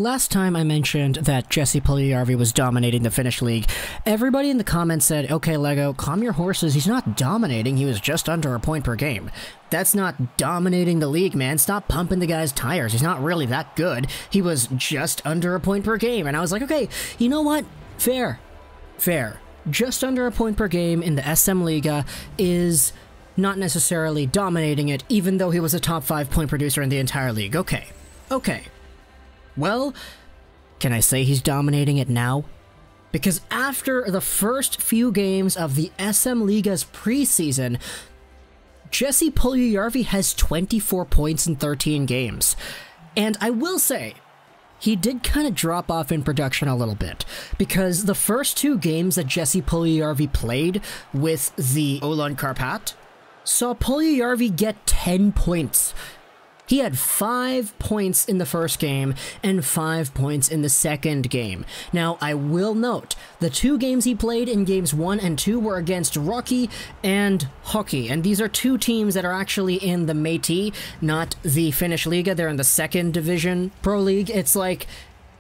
last time I mentioned that Jesse Puljujarvi was dominating the Finnish League, everybody in the comments said, okay, Lego, calm your horses, he's not dominating, he was just under a point per game. That's not dominating the league, man. Stop pumping the guy's tires. He's not really that good. He was just under a point per game. And I was like, okay, you know what? Fair. Fair. Just under a point per game in the SM Liiga is not necessarily dominating it, even though he was a top 5 point producer in the entire league. Okay. Okay. Well, can I say he's dominating it now? Because after the first few games of the SM Liiga's preseason, Jesse Puljujarvi has 24 points in 13 games. And I will say, he did kind of drop off in production a little bit, because the first 2 games that Jesse Puljujarvi played with the Oulun Karpat saw Puljujarvi get 10 points. He had 5 points in the first game and 5 points in the second game. Now, I will note, the 2 games he played in games 1 and 2 were against Rocky and Hockey, and these are 2 teams that are actually in the Métis, not the Finnish Liiga. They're in the second division pro league. It's like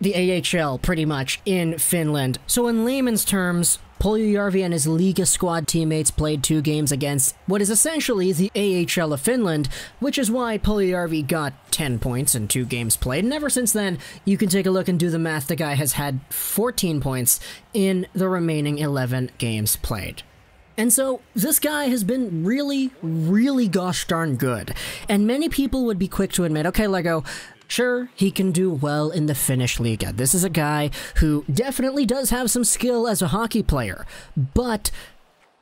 the AHL, pretty much, in Finland. So in layman's terms, Puljujarvi and his Liiga squad teammates played 2 games against what is essentially the AHL of Finland, which is why Puljujarvi got 10 points in 2 games played, and ever since then, you can take a look and do the math, the guy has had 14 points in the remaining 11 games played. And so, this guy has been really, really gosh darn good, and many people would be quick to admit, okay, Lego, sure, he can do well in the Finnish Liiga. This is a guy who definitely does have some skill as a hockey player, but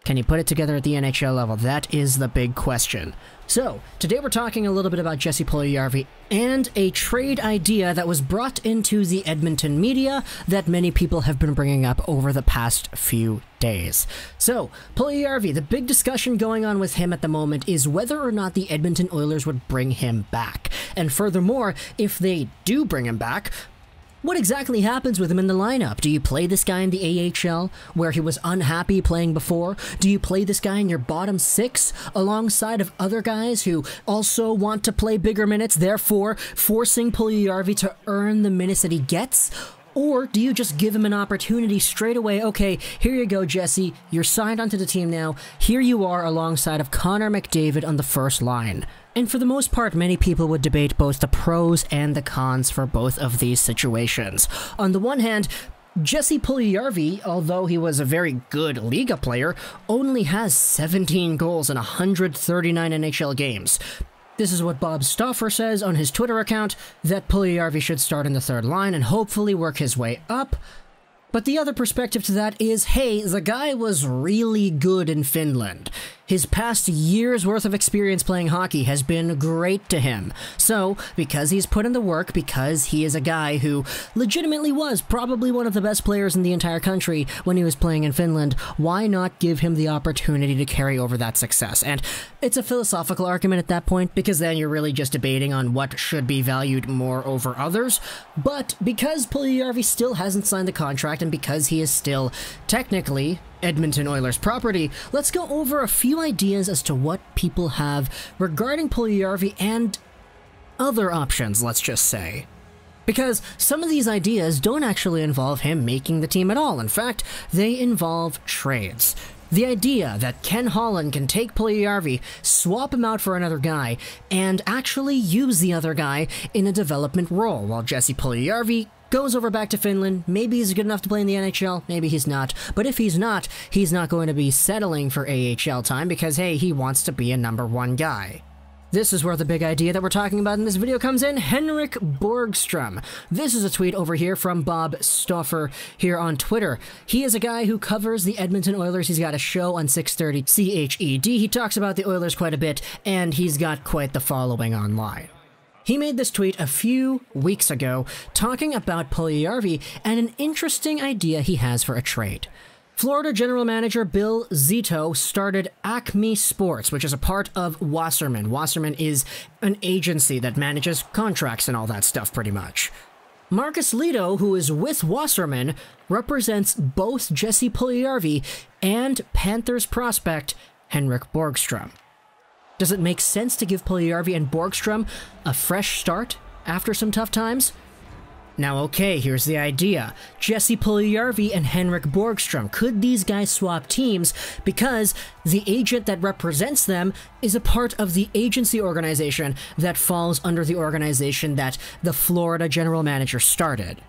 can he put it together at the NHL level? That is the big question. So, today we're talking a little bit about Jesse Puljujarvi and a trade idea that was brought into the Edmonton media that many people have been bringing up over the past few days. So, Puljujarvi, the big discussion going on with him at the moment is whether or not the Edmonton Oilers would bring him back. And furthermore, if they do bring him back, what exactly happens with him in the lineup? Do you play this guy in the AHL, where he was unhappy playing before? Do you play this guy in your bottom 6, alongside of other guys who also want to play bigger minutes, therefore forcing Puljujarvi to earn the minutes that he gets? Or do you just give him an opportunity straight away? Okay, here you go, Jesse. You're signed onto the team now. Here you are alongside of Connor McDavid on the first line. And for the most part, many people would debate both the pros and the cons for both of these situations. On the one hand, Jesse Puljujarvi, although he was a very good Liiga player, only has 17 goals in 139 NHL games. This is what Bob Stauffer says on his Twitter account, that Puljujarvi should start in the third line and hopefully work his way up. But the other perspective to that is, hey, the guy was really good in Finland. His past year's worth of experience playing hockey has been great to him. So, because he's put in the work, because he is a guy who legitimately was probably one of the best players in the entire country when he was playing in Finland, why not give him the opportunity to carry over that success? And it's a philosophical argument at that point, because then you're really just debating on what should be valued more over others. But because Puljujarvi still hasn't signed the contract, and because he is still technically Edmonton Oilers property, let's go over a few ideas as to what people have regarding Puljujarvi and other options, let's just say. Because some of these ideas don't actually involve him making the team at all. In fact, they involve trades. The idea that Ken Holland can take Puljujarvi, swap him out for another guy, and actually use the other guy in a development role, while Jesse Puljujarvi goes over back to Finland. Maybe he's good enough to play in the NHL, maybe he's not. But if he's not going to be settling for AHL time because, hey, he wants to be a #1 guy. This is where the big idea that we're talking about in this video comes in. Henrik Borgstrom. This is a tweet over here from Bob Stauffer here on Twitter. He is a guy who covers the Edmonton Oilers. He's got a show on 630 CHED. He talks about the Oilers quite a bit, and he's got quite the following online. He made this tweet a few weeks ago talking about Puljujarvi and an interesting idea he has for a trade. Florida general manager Bill Zito started Acme Sports, which is a part of Wasserman. Wasserman is an agency that manages contracts and all that stuff, pretty much. Marcus Lito, who is with Wasserman, represents both Jesse Puljujarvi and Panthers prospect Henrik Borgstrom. Does it make sense to give Puljujarvi and Borgstrom a fresh start after some tough times? Now okay, here's the idea. Jesse Puljujarvi and Henrik Borgstrom, could these guys swap teams because the agent that represents them is a part of the agency organization that falls under the organization that the Florida general manager started?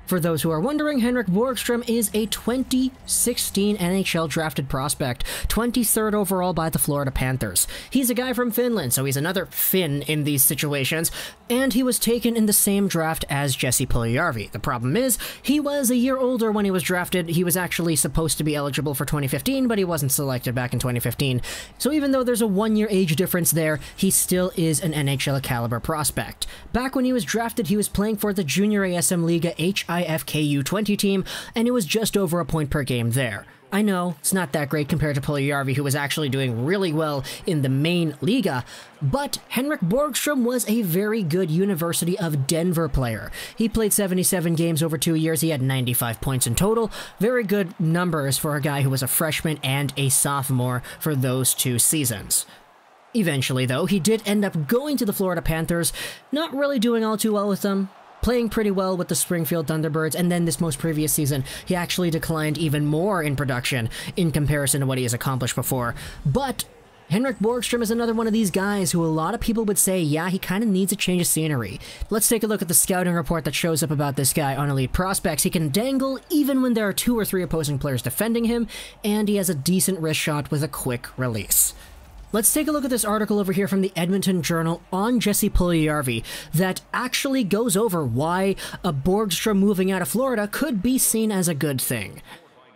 For those who are wondering, Henrik Borgstrom is a 2016 NHL drafted prospect, 23rd overall by the Florida Panthers. He's a guy from Finland, so he's another Finn in these situations, and he was taken in the same draft as Jesse Puljujarvi. The problem is, he was a year older when he was drafted. He was actually supposed to be eligible for 2015, but he wasn't selected back in 2015. So even though there's a 1-year age difference there, he still is an NHL caliber prospect. Back when he was drafted, he was playing for the Junior ASM Liiga HIFKU 20 team, and it was just over a point per game there. I know, it's not that great compared to Puljujarvi, who was actually doing really well in the main Liga, but Henrik Borgstrom was a very good University of Denver player. He played 77 games over 2 years, he had 95 points in total. Very good numbers for a guy who was a freshman and a sophomore for those 2 seasons. Eventually, though, he did end up going to the Florida Panthers, not really doing all too well with them. Playing pretty well with the Springfield Thunderbirds, and then this most previous season, he actually declined even more in production in comparison to what he has accomplished before. But Henrik Borgstrom is another one of these guys who a lot of people would say, yeah, he kind of needs a change of scenery. Let's take a look at the scouting report that shows up about this guy on Elite Prospects. He can dangle even when there are 2 or 3 opposing players defending him, and he has a decent wrist shot with a quick release. Let's take a look at this article over here from the Edmonton Journal on Jesse Puljujarvi that actually goes over why a Borgstrom moving out of Florida could be seen as a good thing.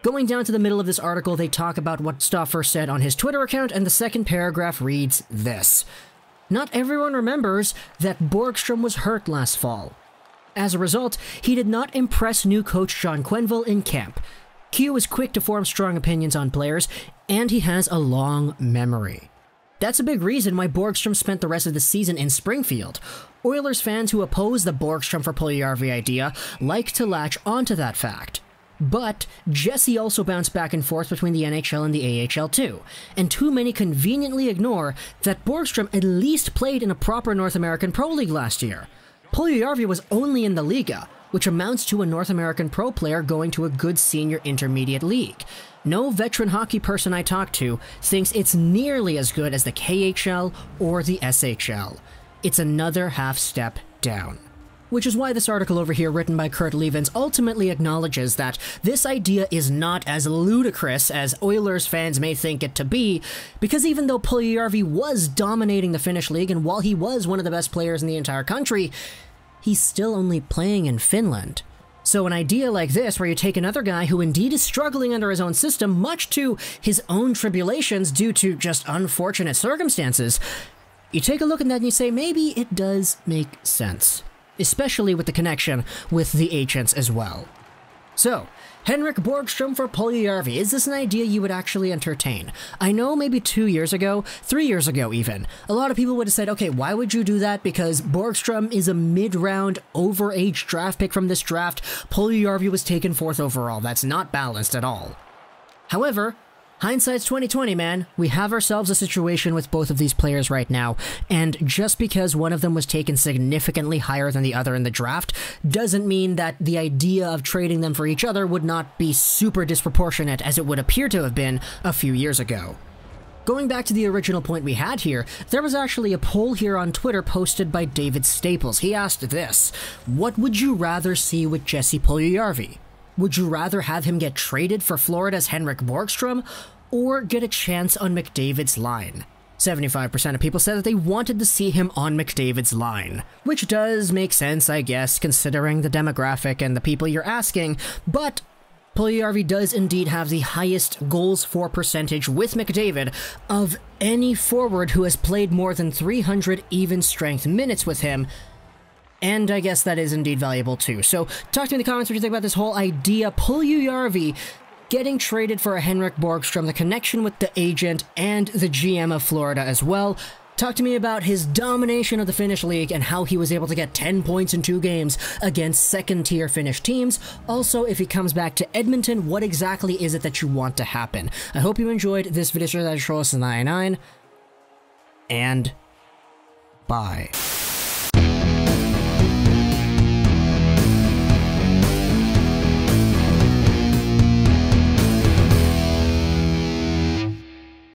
Going down to the middle of this article, they talk about what Stauffer said on his Twitter account, and the second paragraph reads this. Not everyone remembers that Borgstrom was hurt last fall. As a result, he did not impress new coach John Quenneville in camp. Q is quick to form strong opinions on players, and he has a long memory. That's a big reason why Borgstrom spent the rest of the season in Springfield. Oilers fans who oppose the Borgstrom for Puljujarvi idea like to latch onto that fact. But Jesse also bounced back and forth between the NHL and the AHL too, and too many conveniently ignore that Borgstrom at least played in a proper North American Pro League last year. Puljujarvi was only in the Liga, which amounts to a North American pro player going to a good senior intermediate league. No veteran hockey person I talk to thinks it's nearly as good as the KHL or the SHL. It's another half step down. Which is why this article over here, written by Kurt Levens, ultimately acknowledges that this idea is not as ludicrous as Oilers fans may think it to be, because even though Puljujarvi was dominating the Finnish League, and while he was one of the best players in the entire country, he's still only playing in Finland. So an idea like this, where you take another guy who indeed is struggling under his own system, much to his own tribulations due to just unfortunate circumstances, you take a look at that and you say, maybe it does make sense. Especially with the connection with the agents as well. So, Henrik Borgstrom for Puljujarvi, is this an idea you would actually entertain? I know maybe 2 years ago, 3 years ago even, a lot of people would have said, okay, why would you do that? Because Borgstrom is a mid-round, overaged draft pick from this draft. Puljujarvi was taken 4th overall. That's not balanced at all. However, hindsight's 20/20, man. We have ourselves a situation with both of these players right now, and just because one of them was taken significantly higher than the other in the draft doesn't mean that the idea of trading them for each other would not be super disproportionate as it would appear to have been a few years ago. Going back to the original point we had here, there was actually a poll here on Twitter posted by David Staples. He asked this: what would you rather see with Jesse Puljujarvi? Would you rather have him get traded for Florida's Henrik Borgstrom, or get a chance on McDavid's line? 75% of people said that they wanted to see him on McDavid's line, which does make sense, I guess, considering the demographic and the people you're asking, but Puljujarvi does indeed have the highest goals for percentage with McDavid of any forward who has played more than 300 even-strength minutes with him, and I guess that is indeed valuable too. So talk to me in the comments what you think about this whole idea. Puljujarvi getting traded for a Henrik Borgstrom, the connection with the agent and the GM of Florida as well. Talk to me about his domination of the Finnish League and how he was able to get 10 points in 2 games against second-tier Finnish teams. Also, if he comes back to Edmonton, what exactly is it that you want to happen? I hope you enjoyed this video. That is 99, and bye.